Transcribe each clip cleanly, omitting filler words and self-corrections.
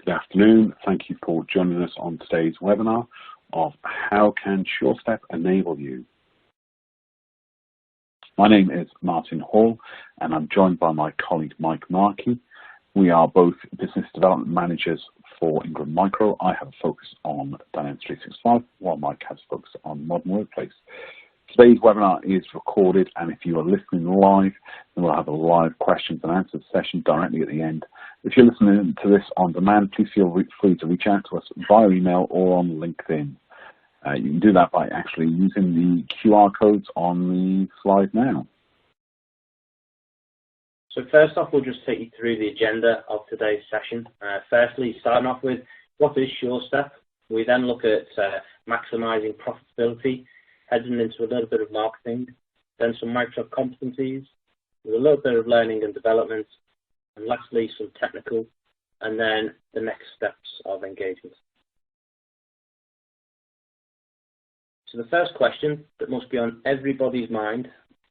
Good afternoon. Thank you for joining us on today's webinar of How Can SureStep Enable You? My name is Martin Hall and I'm joined by my colleague Mike Markey. We are both business development managers for Ingram Micro. I have a focus on Dynamics 365 while Mike has a focus on Modern Workplace. Today's webinar is recorded, and if you are listening live, then we'll have a live questions and answers session directly at the end. If you're listening to this on demand, please feel free to reach out to us via email or on LinkedIn. You can do that by actually using the QR codes on the slide now. So first off, we'll just take you through the agenda of today's session. Firstly, starting off with what is SureStep. We then look at maximizing profitability, heading into a little bit of marketing, then some Microsoft competencies, with a little bit of learning and development, and lastly some technical, and then the next steps of engagement. So the first question that must be on everybody's mind,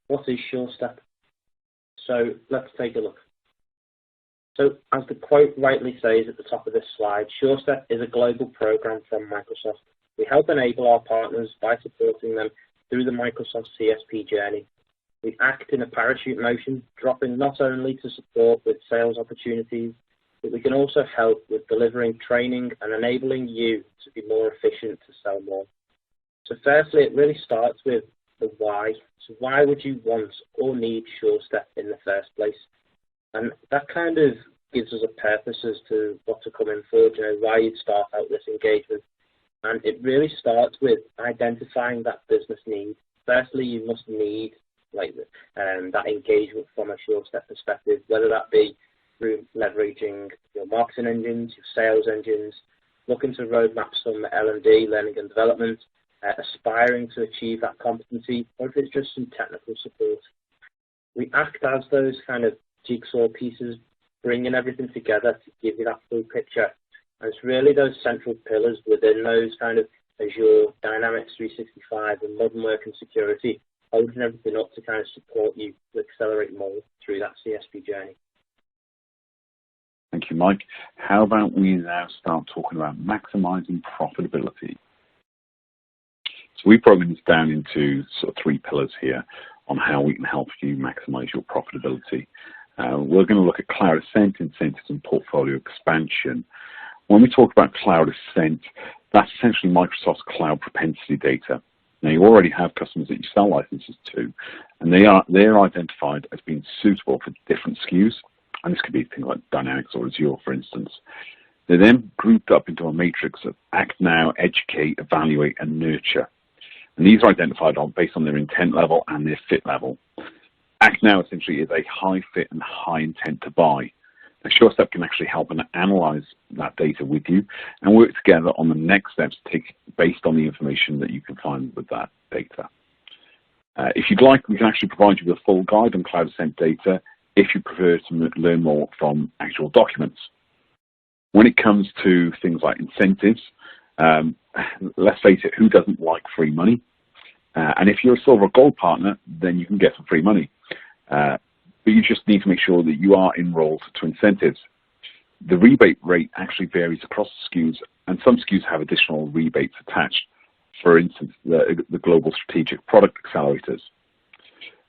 what is SureStep? So let's take a look. So as the quote rightly says at the top of this slide, SureStep is a global program from Microsoft. We help enable our partners by supporting them through the Microsoft CSP journey. We act in a parachute motion, dropping not only to support with sales opportunities, but we can also help with delivering training and enabling you to be more efficient to sell more. So firstly, it really starts with the why. So why would you want or need SureStep in the first place? And that kind of gives us a purpose as to what to come in for, why you'd start out this engagement. And it really starts with identifying that business need. Firstly, you must need that engagement from a SureStep perspective, whether that be through leveraging your marketing engines, your sales engines, looking to roadmap some L&D, learning and development, aspiring to achieve that competency, or if it's just some technical support. We act as those kind of jigsaw pieces, bringing everything together to give you that full picture. And it's really those central pillars within those kind of Azure, Dynamics 365 and Modern Work and Security, holding everything up to kind of support you to accelerate more through that CSP journey. Thank you, Mike. How about we now start talking about maximizing profitability? So we broken this down into sort of three pillars here on how we can help you maximize your profitability. We're going to look at Cloud Ascent, incentives, and portfolio expansion. When we talk about Cloud Ascent, that's essentially Microsoft's cloud propensity data. Now, you already have customers that you sell licenses to, and they're identified as being suitable for different SKUs, and this could be things like Dynamics or Azure, for instance. They're then grouped up into a matrix of Act Now, Educate, Evaluate, and Nurture. And these are identified based on their intent level and their fit level. Act Now essentially is a high fit and high intent to buy. Now, SureStep can actually help and analyze that data with you and work together on the next steps based on the information that you can find with that data. If you'd like, we can actually provide you with a full guide on Cloud Ascent data if you prefer to learn more from actual documents. When it comes to things like incentives, let's face it, who doesn't like free money? And if you're a silver or gold partner, then you can get some free money. But you just need to make sure that you are enrolled to incentives. The rebate rate actually varies across SKUs, and some SKUs have additional rebates attached. For instance, the Global Strategic Product Accelerators.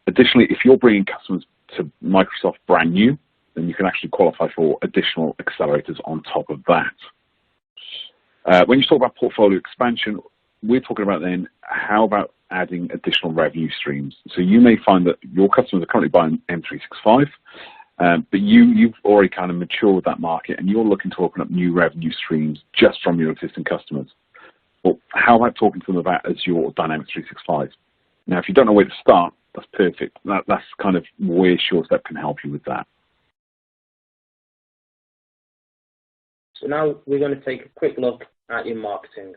Additionally, if you're bringing customers to Microsoft brand new, then you can actually qualify for additional accelerators on top of that. When you talk about portfolio expansion, we're talking about then how about adding additional revenue streams. So you may find that your customers are currently buying M365, but you've already kind of matured that market and you're looking to open up new revenue streams just from your existing customers. Well, how about talking to them about Azure Dynamics 365? Now, if you don't know where to start, that's perfect. That's kind of where SureStep can help you with that. So now we're going to take a quick look at your marketing.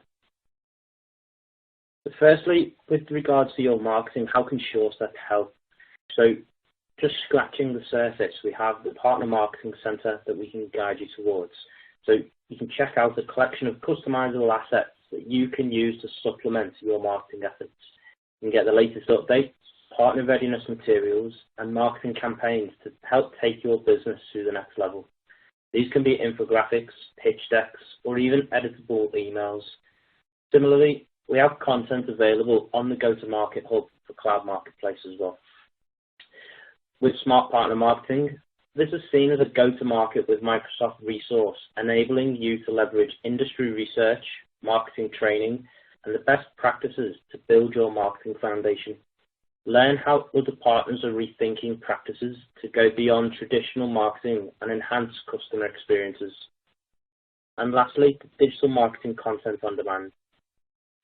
So firstly, with regards to your marketing, how can SureStep help? So just scratching the surface, we have the Partner Marketing Center that we can guide you towards. So you can check out a collection of customizable assets that you can use to supplement your marketing efforts. You can get the latest updates, partner readiness materials, and marketing campaigns to help take your business to the next level. These These can be infographics, pitch decks, or even editable emails. Similarly, we have content available on the go-to-market hub for Cloud Marketplace as well. With Smart Partner Marketing, this is seen as a go-to-market with Microsoft resource, enabling you to leverage industry research, marketing training, and the best practices to build your marketing foundation. Learn how other partners are rethinking practices to go beyond traditional marketing and enhance customer experiences. And lastly, digital marketing content on demand.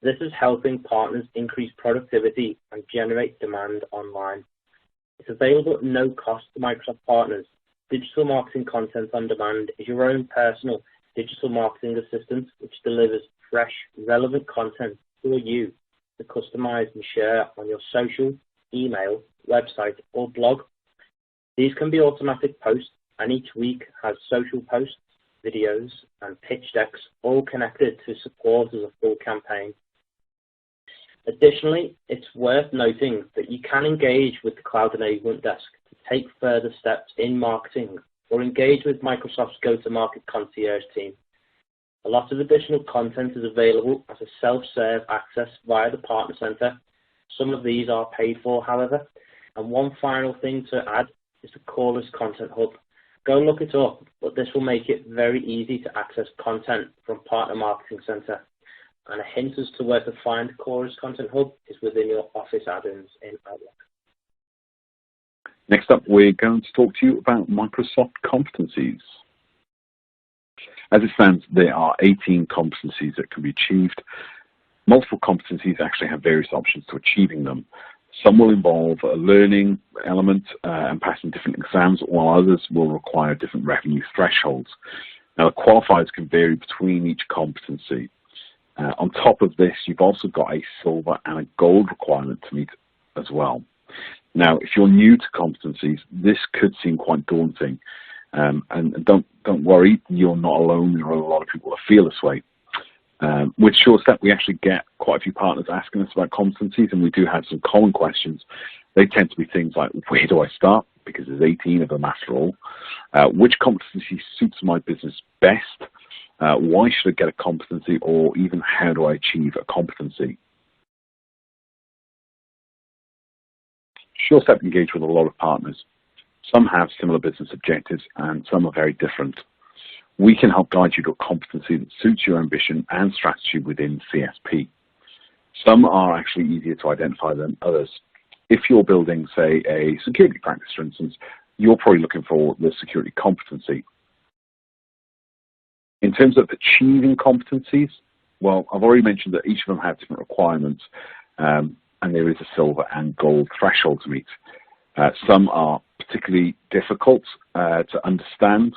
This is helping partners increase productivity and generate demand online. It's available at no cost to Microsoft partners. Digital marketing content on demand is your own personal digital marketing assistant, which delivers fresh, relevant content for you to customize and share on your social, email, website, or blog. These can be automatic posts, and each week has social posts, videos, and pitch decks all connected to support as a full campaign. Additionally, it's worth noting that you can engage with the Cloud Enablement Desk to take further steps in marketing or engage with Microsoft's go-to-market concierge team. A lot of additional content is available as a self-serve access via the Partner Center. Some of these are paid for, however. And one final thing to add is the Chorus Content Hub. Go look it up, but this will make it very easy to access content from Partner Marketing Center. And a hint as to where to find Chorus Content Hub is within your Office add-ins in Outlook. Next up, we're going to talk to you about Microsoft competencies. As it stands, there are 18 competencies that can be achieved. Multiple competencies actually have various options to achieving them. Some will involve a learning element and passing different exams, while others will require different revenue thresholds. Now, the qualifiers can vary between each competency. On top of this, you've also got a silver and a gold requirement to meet as well. Now, if you're new to competencies, this could seem quite daunting. And don't worry, you're not alone. There are a lot of people that feel this way. With SureStep, we actually get quite a few partners asking us about competencies, and we do have some common questions. They tend to be things like, where do I start? Because there's 18 of them after all. Which competency suits my business best? Why should I get a competency? Or even, how do I achieve a competency? SureStep engage with a lot of partners. Some have similar business objectives, and some are very different. We can help guide you to a competency that suits your ambition and strategy within CSP. Some are actually easier to identify than others. If you're building, say, a security practice, for instance, you're probably looking for the security competency. In terms of achieving competencies, well, I've already mentioned that each of them have different requirements, and there is a silver and gold threshold to meet. Some are particularly difficult to understand.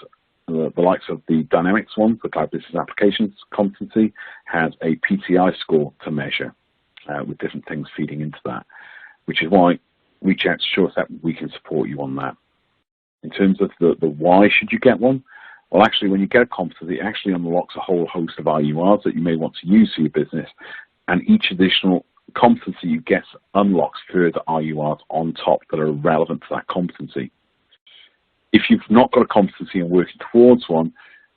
The likes of the Dynamics one, the Cloud Business Applications competency, has a PTI score to measure with different things feeding into that, which is why reach out to SureStep, we can support you on that. In terms of the why should you get one, well, actually, when you get a competency, it actually unlocks a whole host of IURs that you may want to use for your business, and each additional competency you get unlocks further IURs on top that are relevant to that competency. If you've not got a competency and working towards one,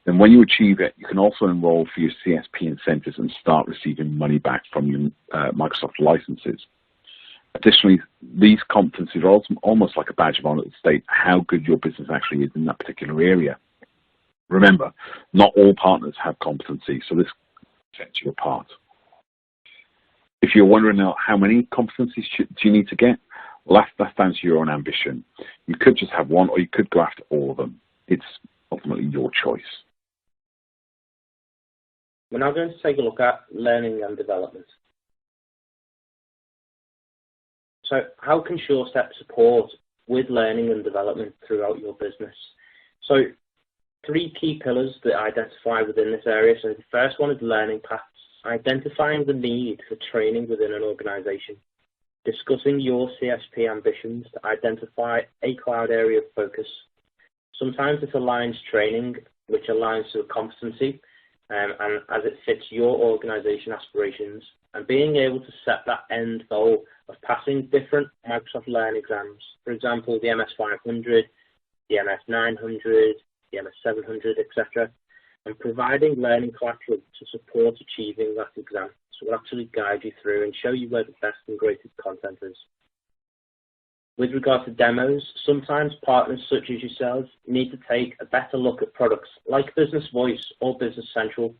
then when you achieve it, you can also enroll for your CSP incentives and start receiving money back from your Microsoft licenses. Additionally, these competencies are also almost like a badge of honor that state how good your business actually is in that particular area. Remember, not all partners have competency, so this sets you apart. If you're wondering now how many competencies do you need to get, well, that's down to your own ambition. You could just have one, or you could go after all of them. It's ultimately your choice. We're now going to take a look at learning and development. So how can SureStep support with learning and development throughout your business? So 3 key pillars that I identify within this area. So the first one is learning paths, identifying the need for training within an organization, discussing your CSP ambitions to identify a cloud area of focus. Sometimes this aligns training, which aligns to a competency, and as it fits your organization aspirations, and being able to set that end goal of passing different Microsoft Learn exams. For example, the MS 500, the MS 900, the MS 700, etc., and providing learning collateral to support achieving that exam. So we'll actually guide you through and show you where the best and greatest content is. With regard to demos, sometimes partners such as yourselves need to take a better look at products like Business Voice or Business Central,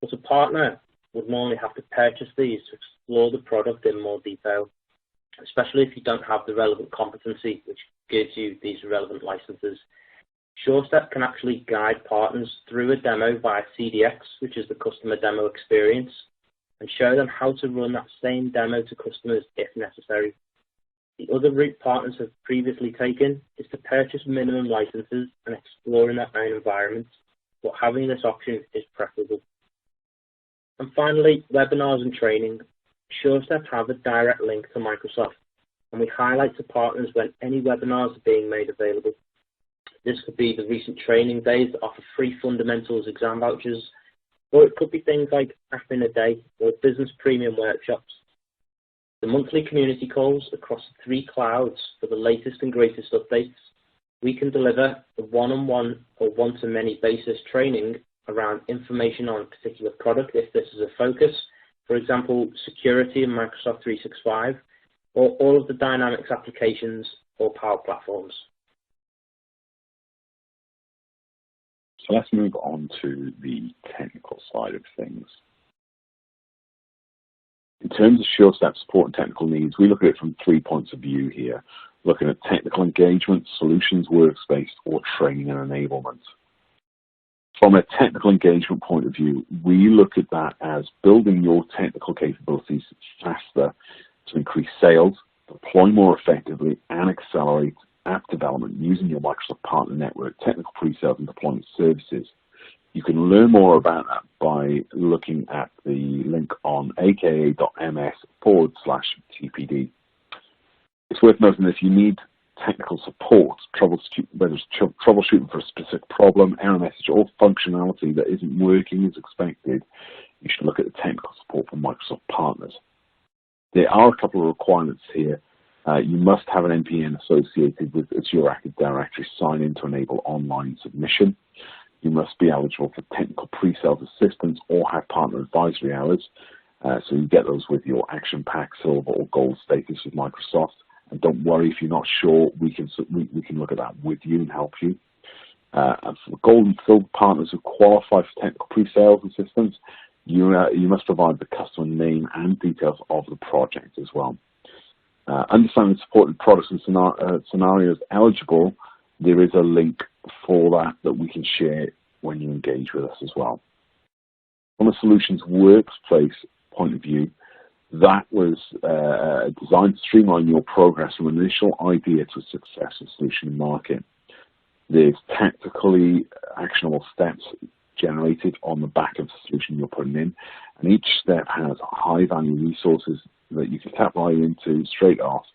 but a partner would normally have to purchase these to explore the product in more detail, especially if you don't have the relevant competency which gives you these relevant licenses. SureStep can actually guide partners through a demo via CDX, which is the customer demo experience, and show them how to run that same demo to customers if necessary. The other route partners have previously taken is to purchase minimum licenses and explore in their own environments, but having this option is preferable. And finally, webinars and training. SureStep have a direct link to Microsoft, and we highlight to partners when any webinars are being made available. This could be the recent training days that offer free fundamentals exam vouchers, or it could be things like App in a Day or business premium workshops. The monthly community calls across 3 clouds for the latest and greatest updates. We can deliver a one-on-one or one-to-many basis training around information on a particular product if this is a focus, for example, security in Microsoft 365, or all of the Dynamics applications or Power Platforms. So let's move on to the technical side of things. In terms of SureStep support and technical needs, we look at it from 3 points of view here, looking at technical engagement, solutions workspace, or training and enablement. From a technical engagement point of view, we look at that as building your technical capabilities faster to increase sales, deploy more effectively, and accelerate app development using your Microsoft Partner Network, technical pre-sales and deployment services. You can learn more about that by looking at the link on aka.ms/TPD. It's worth noting that if you need technical support, whether it's troubleshooting for a specific problem, error message, or functionality that isn't working as expected, you should look at the technical support from Microsoft partners. There are a couple of requirements here. You must have an NPN associated with Azure Active Directory sign-in to enable online submission. You must be eligible for technical pre-sales assistance or have partner advisory hours. So you get those with your Action Pack, Silver or Gold status with Microsoft. And don't worry if you're not sure, we can look at that with you and help you. And for the Gold and Silver partners who qualify for technical pre-sales assistance, you must provide the customer name and details of the project as well. Understanding supported products and scenarios eligible, there is a link for that we can share when you engage with us as well. From a solutions workplace point of view, that was designed to streamline your progress from initial idea to a successful solution market. There's tactically actionable steps generated on the back of the solution you're putting in, and each step has high value resources that you can tap right into straight off.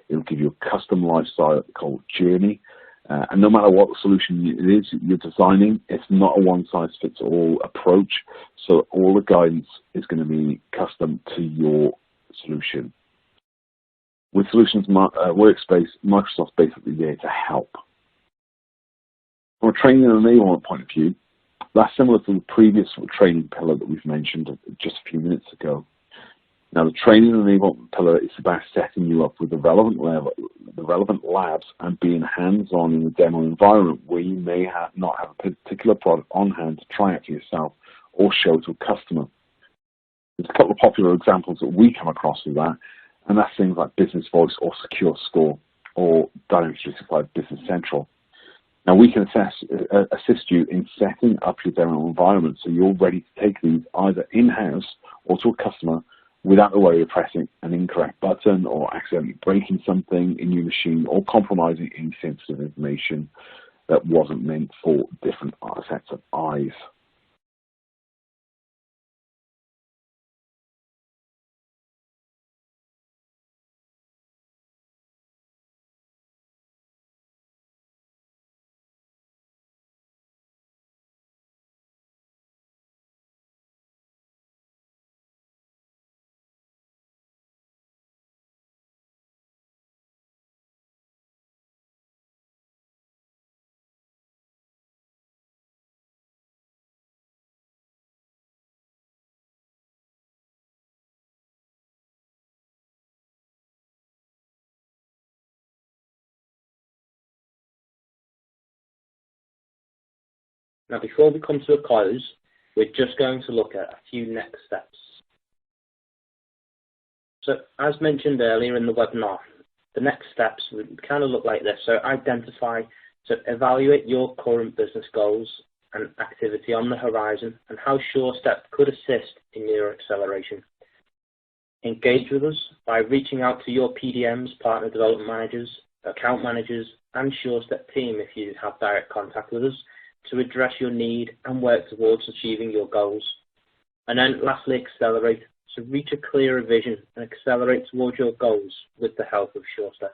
It'll give you a custom lifecycle journey, and no matter what the solution it is you're designing, it's not a one-size-fits-all approach, so all the guidance is going to be custom to your solution. With Solutions Workspace, Microsoft's basically there to help. From a training and enablement point of view, that's similar to the previous training pillar that we've mentioned just a few minutes ago. Now, the training and enablement pillar is about setting you up with the relevant labs and being hands-on in the demo environment where you may not have a particular product on hand to try out for yourself or show to a customer. There's a couple of popular examples that we come across with that, and that's things like Business Voice or Secure Score or Dynamics 365 Business Central. Now, we can assist you in setting up your demo environment so you're ready to take these either in-house or to a customer without the worry of pressing an incorrect button or accidentally breaking something in your machine or compromising any sensitive information that wasn't meant for different sets of eyes. Now, before we come to a close, we're just going to look at a few next steps. So, as mentioned earlier in the webinar, the next steps would kind of look like this. So, evaluate your current business goals and activity on the horizon and how SureStep could assist in your acceleration. Engage with us by reaching out to your PDMs, partner development managers, account managers, and SureStep team if you have direct contact with us to address your need and work towards achieving your goals. And then lastly, accelerate. So reach a clearer vision and accelerate towards your goals with the help of SureStep.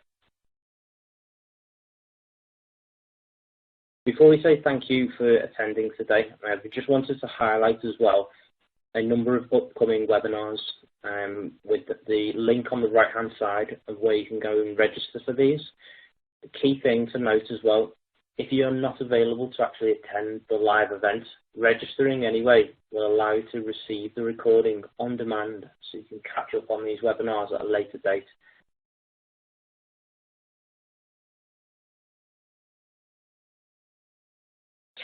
Before we say thank you for attending today, we just wanted to highlight as well a number of upcoming webinars with the link on the right-hand side of where you can go and register for these. The key thing to note as well, if you're not available to actually attend the live event, registering anyway will allow you to receive the recording on demand so you can catch up on these webinars at a later date.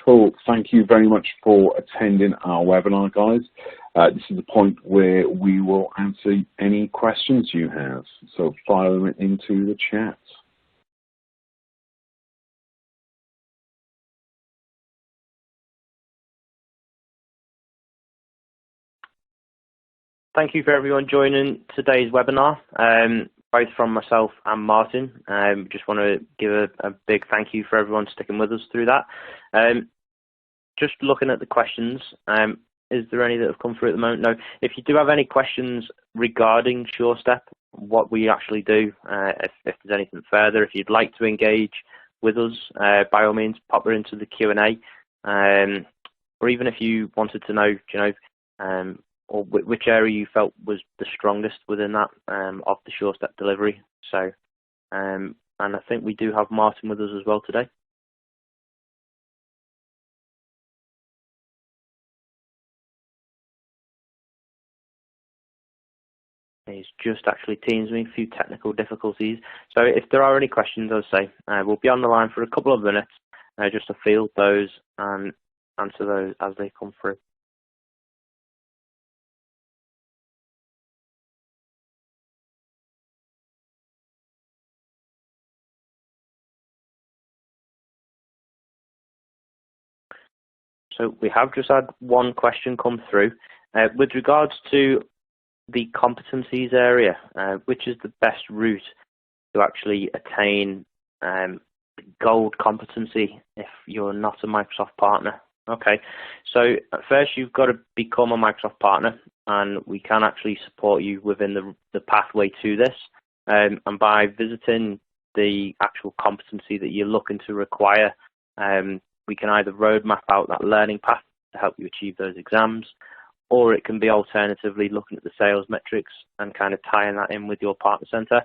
Cool. Thank you very much for attending our webinar, guys. This is the point where we will answer any questions you have, so fire them into the chat. Thank you for everyone joining today's webinar, both from myself and Martin. Just want to give a big thank you for everyone sticking with us through that. Just looking at the questions, is there any that have come through at the moment? No. If you do have any questions regarding SureStep, what we actually do, if there's anything further, if you'd like to engage with us, by all means, pop it into the Q&A. Or even if you wanted to know, or which area you felt was the strongest within that of the SureStep delivery. So, and I think we do have Martin with us as well today. He's just actually teams me, a few technical difficulties. So if there are any questions, I'll say, we'll be on the line for a couple of minutes just to field those and answer those as they come through. So we have just had one question come through. With regards to the competencies area, which is the best route to actually attain gold competency if you're not a Microsoft partner? Okay, so at first you've got to become a Microsoft partner, and we can actually support you within the pathway to this. And by visiting the actual competency that you're looking to require, we can either roadmap out that learning path to help you achieve those exams, or it can be alternatively looking at the sales metrics and kind of tying that in with your partner center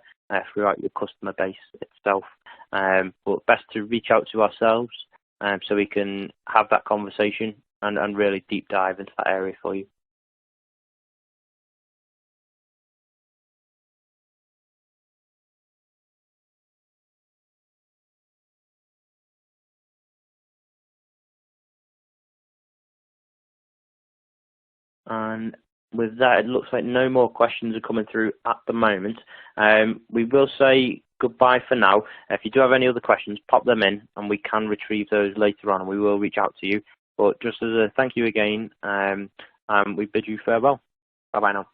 throughout your customer base itself. But best to reach out to ourselves so we can have that conversation and really deep dive into that area for you. And with that, it looks like no more questions are coming through at the moment. We will say goodbye for now. If you do have any other questions, pop them in and we can retrieve those later on and we will reach out to you. But just as a thank you again, we bid you farewell. Bye-bye now.